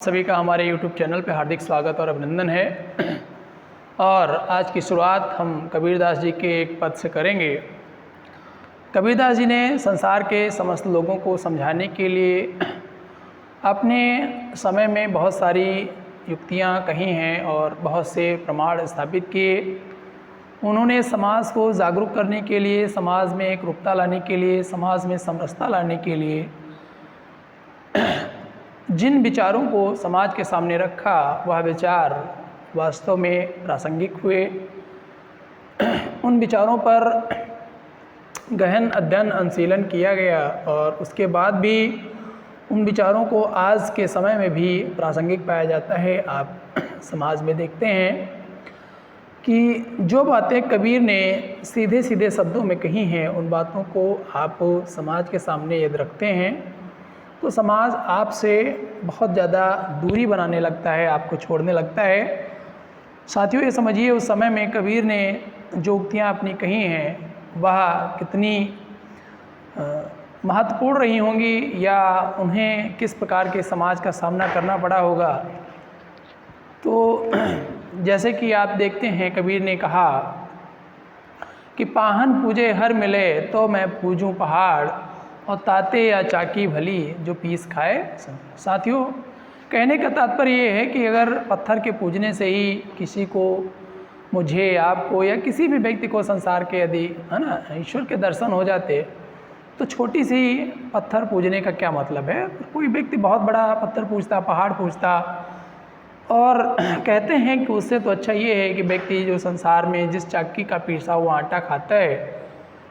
सभी का हमारे YouTube चैनल पे हार्दिक स्वागत और अभिनंदन है। और आज की शुरुआत हम कबीरदास जी के एक पद से करेंगे। कबीरदास जी ने संसार के समस्त लोगों को समझाने के लिए अपने समय में बहुत सारी युक्तियाँ कही हैं और बहुत से प्रमाण स्थापित किए। उन्होंने समाज को जागरूक करने के लिए, समाज में एक रूपता लाने के लिए, समाज में समरसता लाने के लिए जिन विचारों को समाज के सामने रखा वह विचार वास्तव में प्रासंगिक हुए। उन विचारों पर गहन अध्ययन अनुशीलन किया गया और उसके बाद भी उन विचारों को आज के समय में भी प्रासंगिक पाया जाता है। आप समाज में देखते हैं कि जो बातें कबीर ने सीधे सीधे शब्दों में कही हैं, उन बातों को आप समाज के सामने यदि रखते हैं तो समाज आपसे बहुत ज़्यादा दूरी बनाने लगता है, आपको छोड़ने लगता है। साथियों, ये समझिए उस समय में कबीर ने जो उक्तियाँ अपनी कही हैं वह कितनी महत्वपूर्ण रही होंगी या उन्हें किस प्रकार के समाज का सामना करना पड़ा होगा। तो जैसे कि आप देखते हैं, कबीर ने कहा कि पाहन पूजे हर मिले तो मैं पूजूं पहाड़, और ताते या चाकी भली जो पीस खाए। साथियों, कहने का तात्पर्य ये है कि अगर पत्थर के पूजने से ही किसी को, मुझे, आपको या किसी भी व्यक्ति को संसार के यदि ईश्वर के दर्शन हो जाते तो छोटी सी पत्थर पूजने का क्या मतलब है। कोई व्यक्ति बहुत बड़ा पत्थर पूजता, पहाड़ पूजता, और कहते हैं कि उससे तो अच्छा ये है कि व्यक्ति जो संसार में जिस चाकी का पीसा हुआ आटा खाता है,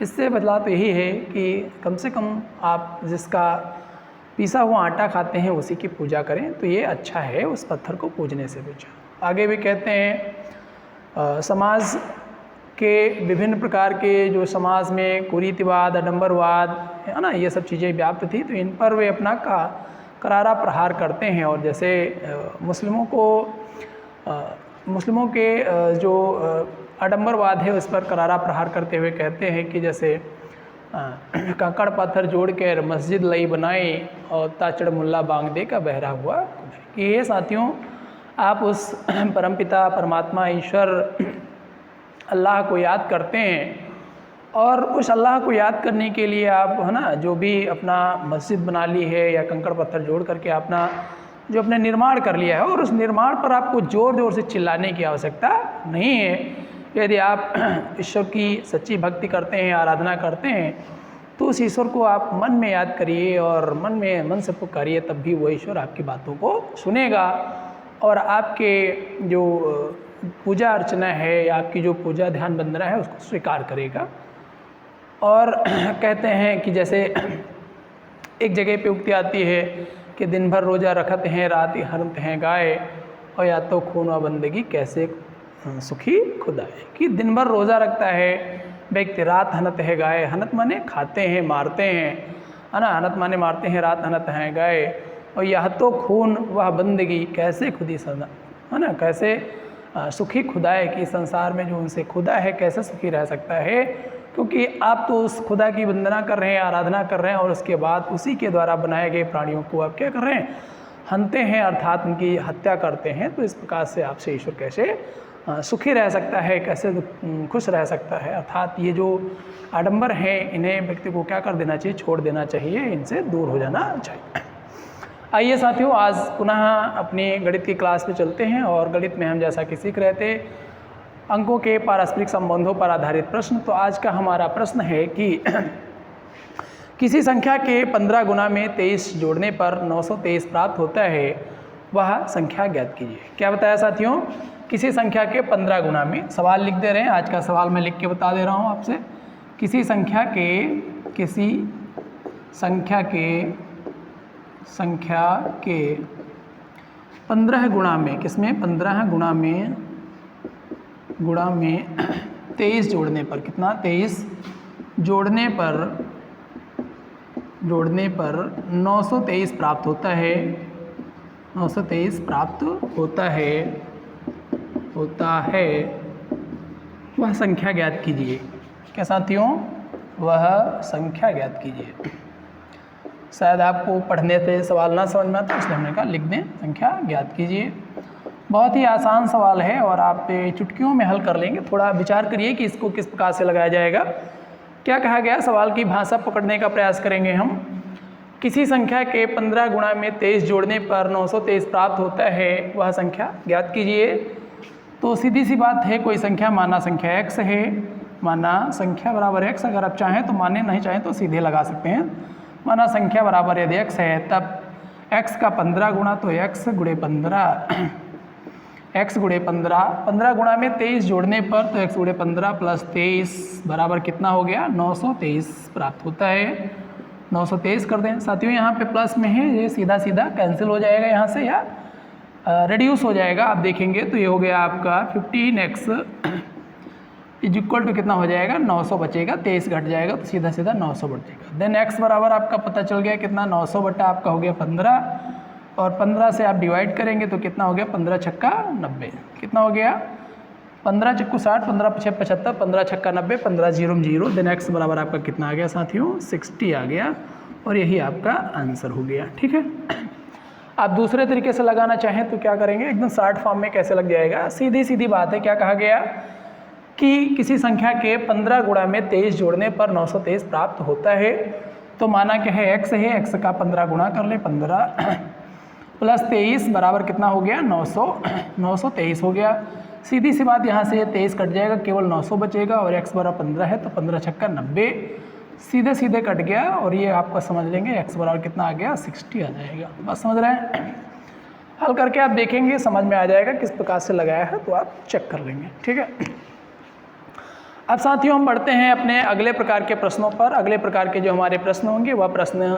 इससे बदलाव तो यही है कि कम से कम आप जिसका पीसा हुआ आटा खाते हैं उसी की पूजा करें, तो ये अच्छा है उस पत्थर को पूजने से बचा। आगे भी कहते हैं समाज के विभिन्न प्रकार के जो समाज में कुरीतिवाद, आडंबरवाद है ना, ये सब चीज़ें व्याप्त थी, तो इन पर वे अपना करारा प्रहार करते हैं। और जैसे मुस्लिमों के जो आडंबरवाद है उस पर करारा प्रहार करते हुए कहते हैं कि जैसे कंकड़ पत्थर जोड़ कर मस्जिद लई बनाई और ताचड़ मुल्ला बांग दे का बहरा हुआ। कि ये साथियों, आप उस परमपिता परमात्मा ईश्वर अल्लाह को याद करते हैं और उस अल्लाह को याद करने के लिए आप जो भी अपना मस्जिद बना ली है या कंकड़ पत्थर जोड़ करके अपना जो अपने निर्माण कर लिया है, और उस निर्माण पर आपको ज़ोर ज़ोर से चिल्लाने की आवश्यकता नहीं है। यदि आप ईश्वर की सच्ची भक्ति करते हैं, आराधना करते हैं, तो उस ईश्वर को आप मन में याद करिए और मन से पुकारिए, तब भी वो ईश्वर आपकी बातों को सुनेगा और आपके जो पूजा अर्चना है या आपकी जो पूजा ध्यान वंदना है उसको स्वीकार करेगा। और कहते हैं कि जैसे एक जगह पे उक्ति आती है कि दिन भर रोज़ा रखत हैं, रात हरत हैं गाय, और या तो खून व बंदगी कैसे सुखी खुदाए। कि दिन भर रोज़ा रखता है व्यक्ति, रात हनत है गाय, हनत माने खाते हैं, मारते हैं, है ना, हनत माने मारते हैं, रात हनत हैं गाय, और यह तो खून वह बंदगी कैसे खुदी सदा, है ना, कैसे सुखी खुदाए। कि संसार में जो उनसे खुदा है कैसे सुखी रह सकता है, क्योंकि आप तो उस खुदा की वंदना कर रहे हैं, आराधना कर रहे हैं, और उसके बाद उसी के द्वारा बनाए गए प्राणियों को आप क्या कर रहे हैं, हनते हैं, अर्थात उनकी हत्या करते हैं। तो इस प्रकार से आपसे ईश्वर कैसे सुखी रह सकता है, कैसे खुश रह सकता है। अर्थात ये जो आडंबर हैं इन्हें व्यक्ति को क्या कर देना चाहिए, छोड़ देना चाहिए, इनसे दूर हो जाना चाहिए। आइए साथियों, आज पुनः अपनी गणित की क्लास में चलते हैं। और गणित में हम जैसा कि सीख रहे थे अंकों के पारस्परिक संबंधों पर आधारित प्रश्न। तो आज का हमारा प्रश्न है कि किसी संख्या के 15 गुना में 23 जोड़ने पर 923 प्राप्त होता है, वह संख्या ज्ञात कीजिए। क्या बताया साथियों, किसी संख्या के 15 गुना में, सवाल लिख दे रहे हैं, आज का सवाल मैं लिख के बता दे रहा हूँ आपसे। किसी संख्या के 15 गुणा में, किसमें 15 गुणा में 23 जोड़ने पर, कितना 23 जोड़ने पर 923 प्राप्त होता है, 923 प्राप्त होता है, वह संख्या ज्ञात कीजिए। क्या साथियों, वह संख्या ज्ञात कीजिए। शायद आपको पढ़ने से सवाल ना समझ में आता, इसलिए हमने कहा लिख दें, संख्या ज्ञात कीजिए। बहुत ही आसान सवाल है और आप चुटकियों में हल कर लेंगे। थोड़ा विचार करिए कि इसको किस प्रकार से लगाया जाएगा। क्या कहा गया, सवाल की भाषा पकड़ने का प्रयास करेंगे हम। किसी संख्या के 15 गुणा में 23 जोड़ने पर 923 प्राप्त होता है, वह संख्या ज्ञात कीजिए। तो सीधी सी बात है, कोई संख्या माना संख्या x है, माना संख्या बराबर x, अगर आप चाहें तो माने, नहीं चाहें तो सीधे लगा सकते हैं। माना संख्या बराबर यदि x है तब x का 15 गुणा, तो x गुणे 15, x गुणे 15 गुणा में 23 जोड़ने पर तो x गुणे 15 प्लस 23 बराबर कितना हो गया, 923 प्राप्त होता है। 923 कर दें साथियों, यहाँ पे प्लस में है, ये सीधा सीधा कैंसिल हो जाएगा यहाँ से या रिड्यूस हो जाएगा। आप देखेंगे तो ये हो गया आपका 15x इज इक्वल टू कितना हो जाएगा, 900 बचेगा, 23 घट जाएगा तो सीधा सीधा 900 बचेगा। देन x बराबर आपका पता चल गया कितना, 900 बटा आपका हो गया 15, और 15 से आप डिवाइड करेंगे तो कितना हो गया, 15 छक्का 90, कितना हो गया, 15 चक्कू 60, 15 पछे 75, 15 छक्का 90, 15 जीरो 0। देन x बराबर आपका कितना आ गया साथियों, 60 आ गया, और यही आपका आंसर हो गया। ठीक है, आप दूसरे तरीके से लगाना चाहें तो क्या करेंगे, एकदम शॉर्ट फॉर्म में कैसे लग जाएगा, सीधी सीधी बात है। क्या कहा गया कि किसी संख्या के 15 गुणा में 23 जोड़ने पर 923 प्राप्त होता है। तो माना क्या है, x है, x का 15 गुणा कर ले, 15 प्लस 23 बराबर कितना हो गया, 923 हो गया। सीधी सी बात, यहाँ से ये 23 कट जाएगा, केवल 900 बचेगा, और x बराबर 15 है तो 15 छक्का 90, सीधे सीधे कट गया, और ये आपका समझ लेंगे x बराबर कितना आ गया, 60 आ जाएगा। बस समझ रहे हैं, हल करके आप देखेंगे समझ में आ जाएगा किस प्रकार से लगाया है, तो आप चेक कर लेंगे। ठीक है, अब साथियों हम बढ़ते हैं अपने अगले प्रकार के प्रश्नों पर। अगले प्रकार के जो हमारे प्रश्न होंगे वह प्रश्न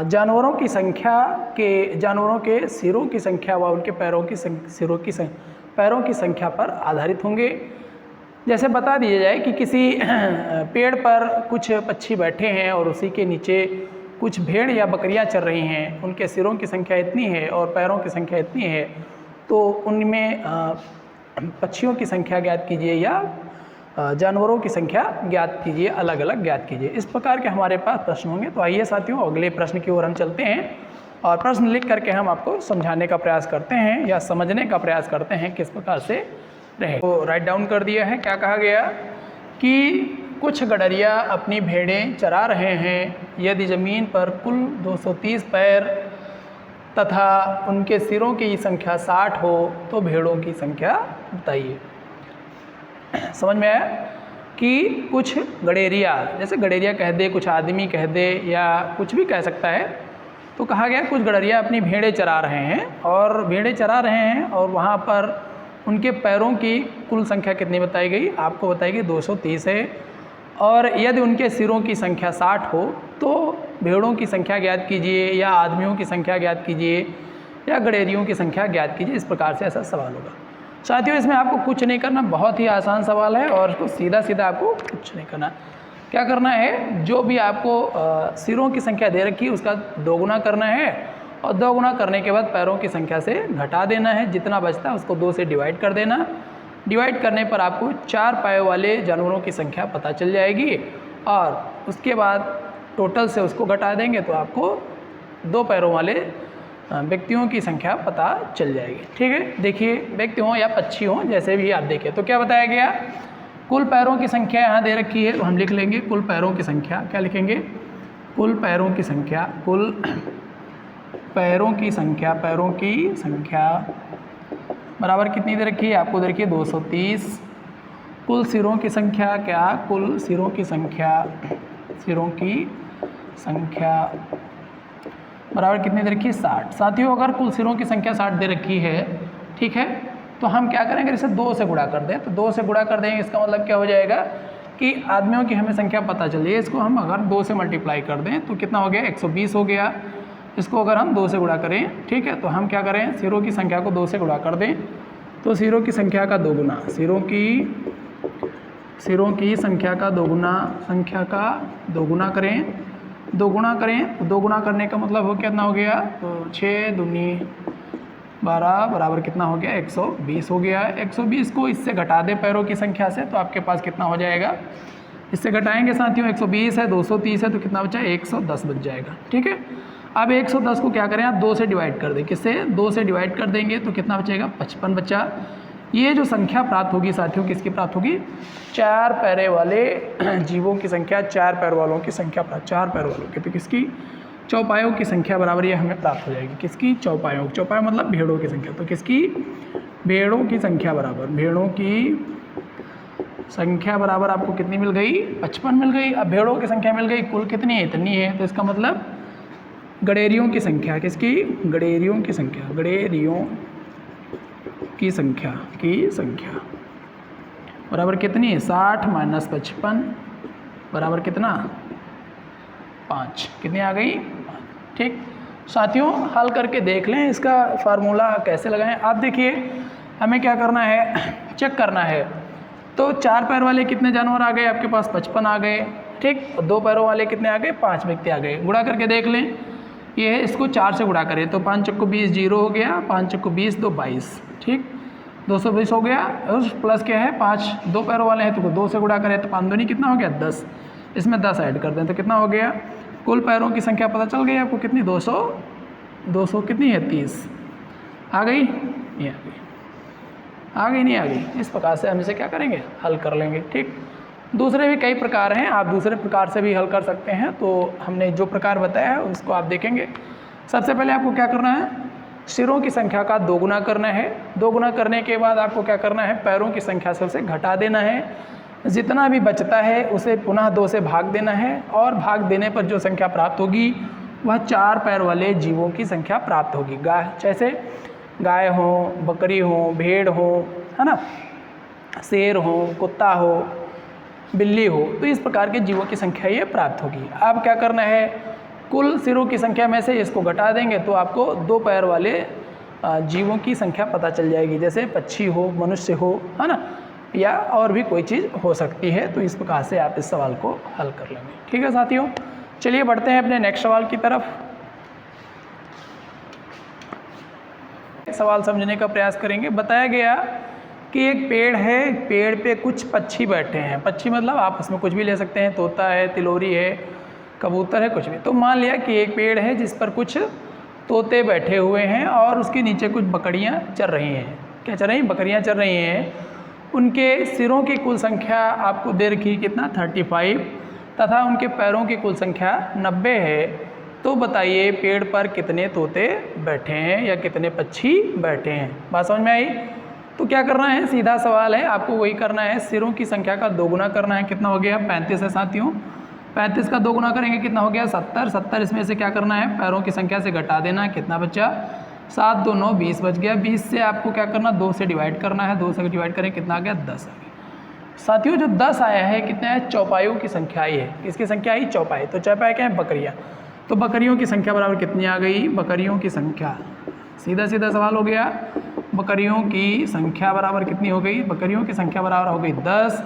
जानवरों की संख्या के, जानवरों के सिरों की संख्या व उनके पैरों की सिरों की पैरों की संख्या पर आधारित होंगे। जैसे बता दिया जाए कि किसी पेड़ पर कुछ पक्षी बैठे हैं और उसी के नीचे कुछ भेड़ या बकरियां चल रही हैं, उनके सिरों की संख्या इतनी है और पैरों की संख्या इतनी है, तो उनमें पक्षियों की संख्या ज्ञात कीजिए या जानवरों की संख्या ज्ञात कीजिए, अलग अलग ज्ञात कीजिए। इस प्रकार के हमारे पास प्रश्न होंगे। तो आइए साथियों अगले प्रश्न की ओर हम चलते हैं और प्रश्न लिख करके हम आपको समझाने का प्रयास करते हैं या समझने का प्रयास करते हैं किस प्रकार से रहे। तो राइट डाउन कर दिया है। क्या कहा गया कि कुछ गडरिया अपनी भेड़ें चरा रहे हैं, यदि ज़मीन पर कुल 230 पैर तथा उनके सिरों की संख्या 60 हो तो भेड़ों की संख्या बताइए। समझ में आया कि कुछ गडेरिया, जैसे गडेरिया कह दे, कुछ आदमी कह दे, या कुछ भी कह सकता है। तो कहा गया कुछ गडरिया अपनी भेड़ें चरा रहे हैं, और भेड़ें चरा रहे हैं और वहाँ पर उनके पैरों की कुल संख्या कितनी बताई गई, आपको बताई गई 230 है, और यदि उनके सिरों की संख्या 60 हो तो भेड़ों की संख्या ज्ञात कीजिए, या आदमियों की संख्या ज्ञात कीजिए, या गडेरियों की संख्या ज्ञात कीजिए। इस प्रकार से ऐसा सवाल होगा। साथियों इसमें आपको कुछ नहीं करना, बहुत ही आसान सवाल है और इसको सीधा सीधा आपको कुछ नहीं करना। क्या करना है, जो भी आपको सिरों की संख्या दे रखी है उसका 2 गुना करना है, और 2 गुना करने के बाद पैरों की संख्या से घटा देना है, जितना बचता है उसको 2 से डिवाइड कर देना। डिवाइड करने पर आपको 4 पैर वाले जानवरों की संख्या पता चल जाएगी, और उसके बाद टोटल से उसको घटा देंगे तो आपको 2 पैरों वाले व्यक्तियों की संख्या पता चल जाएगी। ठीक है, देखिए व्यक्ति हों या पक्षी हों, जैसे भी आप देखें। तो क्या बताया गया, कुल पैरों की संख्या यहाँ दे रखी है, तो हम लिख लेंगे कुल पैरों की संख्या। क्या लिखेंगे, कुल पैरों की संख्या, कुल पैरों की संख्या, पैरों की संख्या बराबर कितनी दे रखी है, आपको दे रखी है 230। कुल सिरों की संख्या, क्या, कुल सिरों की संख्या, सिरों की संख्या बराबर कितनी दे रखी है, 60। साथियों अगर कुल सिरों की संख्या 60 दे रखी है, ठीक है, तो हम क्या करेंगे, इसे 2 से गुणा कर दें। तो 2 से गुणा कर देंगे, इसका मतलब क्या हो जाएगा कि आदमियों की हमें संख्या पता चली है, इसको हम अगर 2 से मल्टीप्लाई कर दें तो कितना हो गया, 120 हो गया। इसको अगर हम 2 से गुणा करें, ठीक है, तो हम क्या करें, सिरों की संख्या को 2 से गुणा कर दें, तो सिरों की संख्या का 2 गुना, सिरों की संख्या का 2 गुना, संख्या का 2 गुना करें, 2 गुना करें, तो 2 गुना करने का मतलब हो कितना हो गया, तो 6 दूनी 12 बराबर कितना हो गया, 120 हो गया। 120 को इससे घटा दें पैरों की संख्या से, तो आपके पास कितना हो जाएगा, इससे घटाएंगे साथियों, 120 है, 230 है, तो कितना बचा, 110 बच जाएगा। ठीक है, अब 110 को क्या करें आप 2 से डिवाइड कर दें। किससे, 2 से डिवाइड कर देंगे तो कितना बचेगा, 55 बचा। ये जो संख्या प्राप्त होगी साथियों, किसकी प्राप्त होगी, 4 पैरे वाले जीवों की संख्या, 4 पैर वालों की संख्या प्राप्त, 4 पैर वालों की, तो किसकी, चौपायों की संख्या बराबर ये हमें प्राप्त हो जाएगी। किसकी, चौपायों, चौपायों मतलब भेड़ों की संख्या, तो किसकी, भेड़ों की संख्या बराबर, भेड़ों की संख्या बराबर आपको कितनी मिल गई, 55 मिल गई। अब भेड़ों की संख्या मिल गई, कुल कितनी है, इतनी है, तो इसका मतलब गडेरियों की संख्या, किसकी, गडेरियों की संख्या, गडेरियों की संख्या बराबर कितनी है, 60 माइनस 55 बराबर कितना, 5। कितनी आ गई, 5। ठीक साथियों, हल करके देख लें, इसका फार्मूला कैसे लगाएं। आप देखिए, हमें क्या करना है, चेक करना है। तो 4 पैर वाले कितने जानवर आ गए आपके पास, 55 आ गए। ठीक, 2 पैरों वाले कितने आ गए, 5 व्यक्ति आ गए। गुणा करके देख लें, ये है, इसको 4 से गुणा करें तो 5 चक्को 20, 0 हो गया, 5 चक्को 20, 2 22। ठीक, 220 हो गया। और प्लस क्या है, 5 2 पैरों वाले हैं तो 2 से गुणा करें तो 5 दूनी कितना हो गया, 10। इसमें 10 ऐड कर दें तो कितना हो गया, कुल पैरों की संख्या पता चल गई आपको कितनी, 200 कितनी है, 30 आ गई, ये आ गई, आ गई नहीं आ गई। इस प्रकार से हम इसे क्या करेंगे, हल कर लेंगे। ठीक, दूसरे भी कई प्रकार हैं, आप दूसरे प्रकार से भी हल कर सकते हैं। तो हमने जो प्रकार बताया है उसको आप देखेंगे। सबसे पहले आपको क्या करना है, सिरों की संख्या का 2 गुना करना है। 2 गुना करने के बाद आपको क्या करना है, पैरों की संख्या से उसे घटा देना है। जितना भी बचता है उसे पुनः 2 से भाग देना है, और भाग देने पर जो संख्या प्राप्त होगी वह 4 पैर वाले जीवों की संख्या प्राप्त होगी। गाय, जैसे गाय हो, बकरी हो, भेड़ हो, है ना, शेर हो, कुत्ता हो, बिल्ली हो, तो इस प्रकार के जीवों की संख्या ये प्राप्त होगी। अब क्या करना है, कुल सिरों की संख्या में से इसको घटा देंगे तो आपको 2 पैर वाले जीवों की संख्या पता चल जाएगी। जैसे पक्षी हो, मनुष्य हो, है ना, या और भी कोई चीज़ हो सकती है। तो इस प्रकार से आप इस सवाल को हल कर लेंगे। ठीक है साथियों, चलिए बढ़ते हैं अपने नेक्स्ट सवाल की तरफ। सवाल समझने का प्रयास करेंगे। बताया गया कि एक पेड़ है, पेड़ पे कुछ पक्षी बैठे हैं। पक्षी मतलब आप उसमें कुछ भी ले सकते हैं, तोता है, तिलोरी है, कबूतर है, कुछ भी। तो मान लिया कि एक पेड़ है जिस पर कुछ तोते बैठे हुए हैं और उसके नीचे कुछ बकरियां चर रही हैं। क्या चर रही हैं, बकरियां चर रही हैं। उनके सिरों की कुल संख्या आपको दे रखी कितना, 35, तथा उनके पैरों की कुल संख्या 90 है। तो बताइए पेड़ पर कितने तोते बैठे हैं या कितने पक्षी बैठे हैं। बात समझ में आई। तो क्या करना है, सीधा सवाल है, आपको वही करना है, सिरों की संख्या का 2 गुना करना है। कितना हो गया, 35 है साथियों। 35 का 2 गुना करेंगे कितना हो गया, 70। 70 इसमें से क्या करना है, पैरों की संख्या से घटा देना। कितना बचा, 7 2 9 20 बच गया। 20 से आपको क्या करना, 2 से डिवाइड करना है। 2 से डिवाइड करें कितना आ गया, 10 आ गया। साथियों जो 10 आया है कितना है, चौपायों की संख्या आई है। किसकी संख्या आई, चौपाई। तो चौपाई क्या है, बकरियाँ। तो बकरियों की संख्या बराबर कितनी आ गई, बकरियों की संख्या, सीधा सीधा सवाल हो गया। बकरियों की संख्या बराबर कितनी हो गई, बकरियों की संख्या बराबर हो गई 10।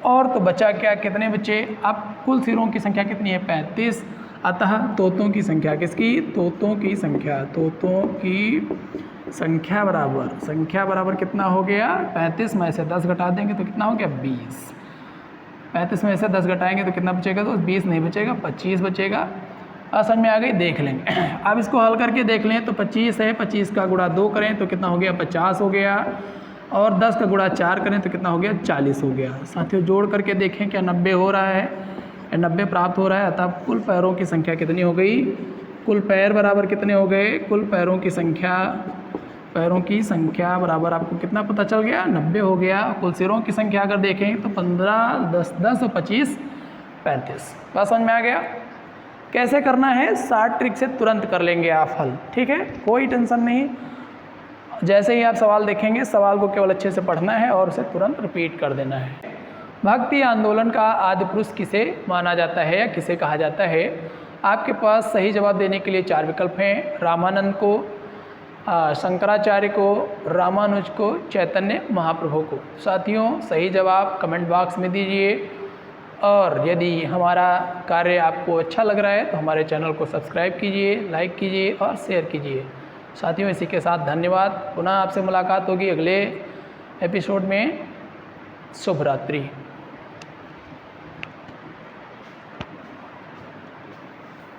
और तो बचा क्या, कितने बचे, अब कुल सिरों की संख्या कितनी है, 35। अतः तोतों की संख्या, किसकी, तोतों की संख्या, तोतों की संख्या बराबर कितना हो गया, 35 में से 10 घटा देंगे तो कितना हो गया, 20। 35 में से 10 घटाएंगे तो कितना बचेगा, तो 20 नहीं बचेगा, 25 बचेगा। समझ में आ गई, देख लेंगे। अब इसको हल करके देख लें तो 25 है, 25 का गुणा 2 करें तो कितना हो गया, 50 हो गया। और 10 का गुणा 4 करें तो कितना हो गया, 40 हो गया। साथियों जोड़ करके देखें क्या 90 हो रहा है, 90 प्राप्त हो रहा है। अतः कुल पैरों की संख्या कितनी हो गई, कुल पैर बराबर कितने हो गए, कुल पैरों की संख्या बराबर आपको कितना पता चल गया, 90 हो गया। कुल सिरों की संख्या अगर देखें तो 15, 10 और 25, 35। बात समझ में आ गया। कैसे करना है, 60 ट्रिक से तुरंत कर लेंगे आप हल। ठीक है, कोई टेंशन नहीं। जैसे ही आप सवाल देखेंगे, सवाल को केवल अच्छे से पढ़ना है और उसे तुरंत रिपीट कर देना है। भक्ति आंदोलन का आदि पुरुष किसे माना जाता है या किसे कहा जाता है। आपके पास सही जवाब देने के लिए 4 विकल्प हैं, रामानंद को, शंकराचार्य को, रामानुज को, चैतन्य महाप्रभु को। साथियों सही जवाब कमेंट बॉक्स में दीजिए। और यदि हमारा कार्य आपको अच्छा लग रहा है तो हमारे चैनल को सब्सक्राइब कीजिए, लाइक कीजिए और शेयर कीजिए। साथियों इसी के साथ धन्यवाद। पुनः आपसे मुलाकात होगी अगले एपिसोड में। शुभ रात्रि।